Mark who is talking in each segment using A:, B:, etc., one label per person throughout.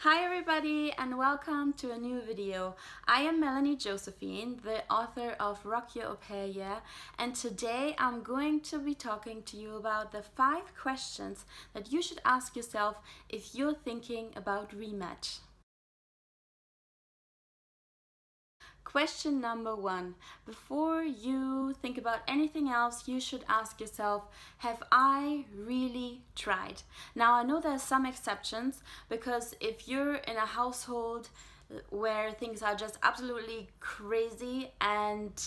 A: Hi everybody and welcome to a new video. I am Melanie Josephine, the author of Rock Your Au Pair Year, and today I'm going to be talking to you about the 5 questions that you should ask yourself if you're thinking about rematch. Question number 1. Before you think about anything else, you should ask yourself, have I really tried? Now, I know there's some exceptions, because if you're in a household where things are just absolutely crazy and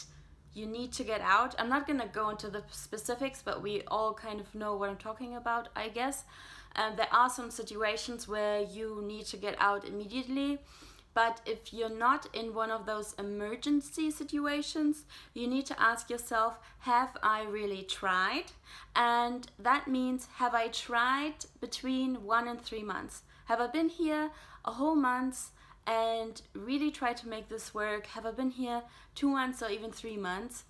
A: you need to get out, I'm not gonna go into the specifics, but we all kind of know what I'm talking about, I guess. There are some situations where you need to get out immediately. But if you're not in one of those emergency situations, you need to ask yourself, have I really tried? And that means, have I tried between 1 and 3 months? Have I been here a whole month and really tried to make this work? Have I been here 2 months or even 3 months?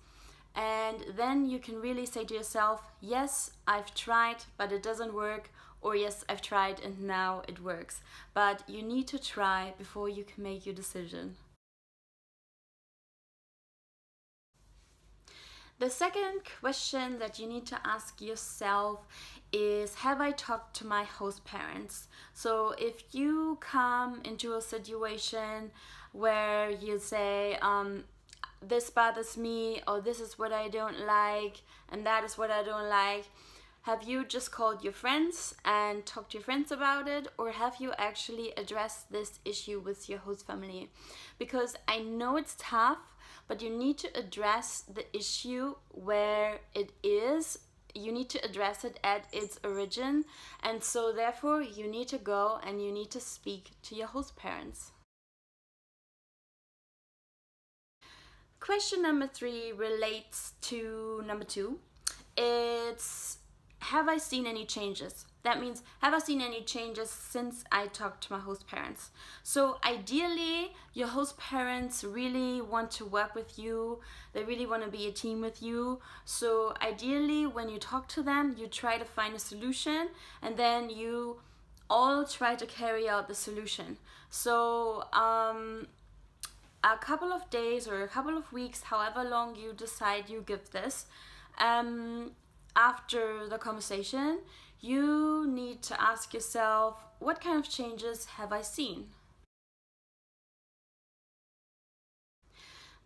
A: And then you can really say to yourself, yes, I've tried, but it doesn't work. Or yes, I've tried and now it works. But you need to try before you can make your decision. The second question that you need to ask yourself is, have I talked to my host parents? So if you come into a situation where you say, this bothers me, or this is what I don't like, and that is what I don't like, have you just called your friends and talked to your friends about it, or have you actually addressed this issue with your host family? Because I know it's tough, but you need to address the issue where it is. You need to address it at its origin, and so therefore you need to go and you need to speak to your host parents. Question number 3 relates to number 2. It's, have I seen any changes? That means, have I seen any changes since I talked to my host parents? So ideally, your host parents really want to work with you. They really want to be a team with you. So ideally, when you talk to them, you try to find a solution, and then you all try to carry out the solution. So a couple of days or a couple of weeks, however long you decide you give this, after the conversation, you need to ask yourself, what kind of changes have I seen?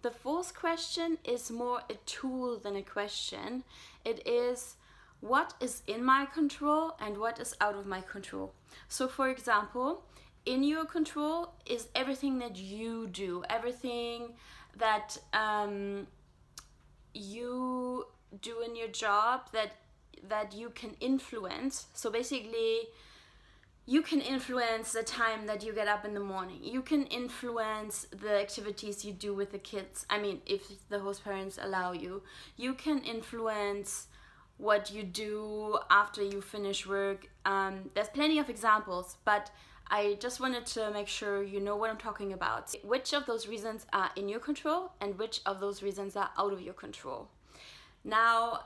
A: The 4th question is more a tool than a question. It is, what is in my control and what is out of my control? So for example, in your control is everything that you do, everything that you do in your job that you can influence. So basically, you can influence the time that you get up in the morning. You can influence the activities you do with the kids. I mean, if the host parents allow you. You can influence what you do after you finish work. There's plenty of examples, but I just wanted to make sure you know what I'm talking about. Which of those reasons are in your control and which of those reasons are out of your control? Now,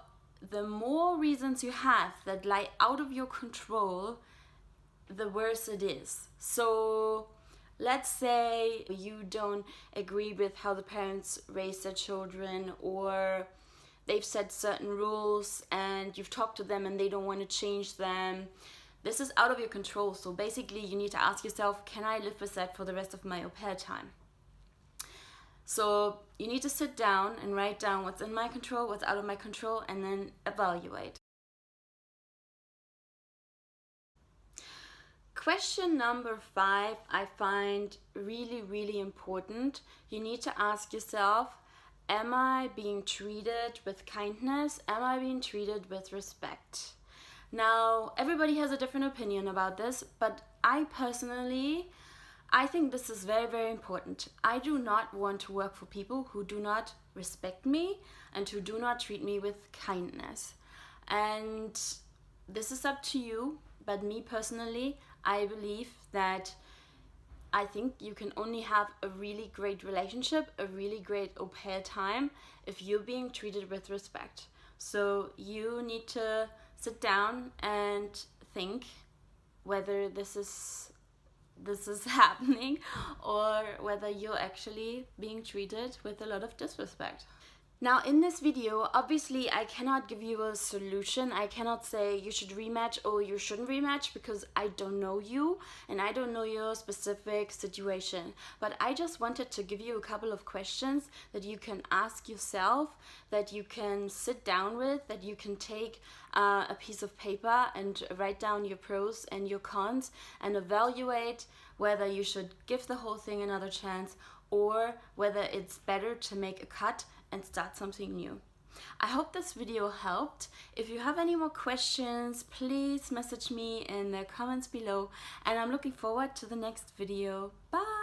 A: the more reasons you have that lie out of your control, the worse it is. So let's say you don't agree with how the parents raise their children, or they've set certain rules and you've talked to them and they don't want to change them. This is out of your control. So basically you need to ask yourself, can I live with that for the rest of my au pair time? So you need to sit down and write down what's in my control, what's out of my control, and then evaluate. Question number 5 I find really, really important. You need to ask yourself, am I being treated with kindness? Am I being treated with respect? Now, everybody has a different opinion about this, but I think this is very, very important. I do not want to work for people who do not respect me and who do not treat me with kindness. And this is up to you, but me personally, I believe that I think you can only have a really great relationship, a really great au pair time, if you're being treated with respect. So you need to sit down and think whether this is this is happening, or whether you're actually being treated with a lot of disrespect. Now in this video, obviously I cannot give you a solution. I cannot say you should rematch or you shouldn't rematch, because I don't know you and I don't know your specific situation. But I just wanted to give you a couple of questions that you can ask yourself, that you can sit down with, that you can take a piece of paper and write down your pros and your cons and evaluate whether you should give the whole thing another chance or whether it's better to make a cut and start something new. I hope this video helped. If you have any more questions, please message me in the comments below, and I'm looking forward to the next video. Bye!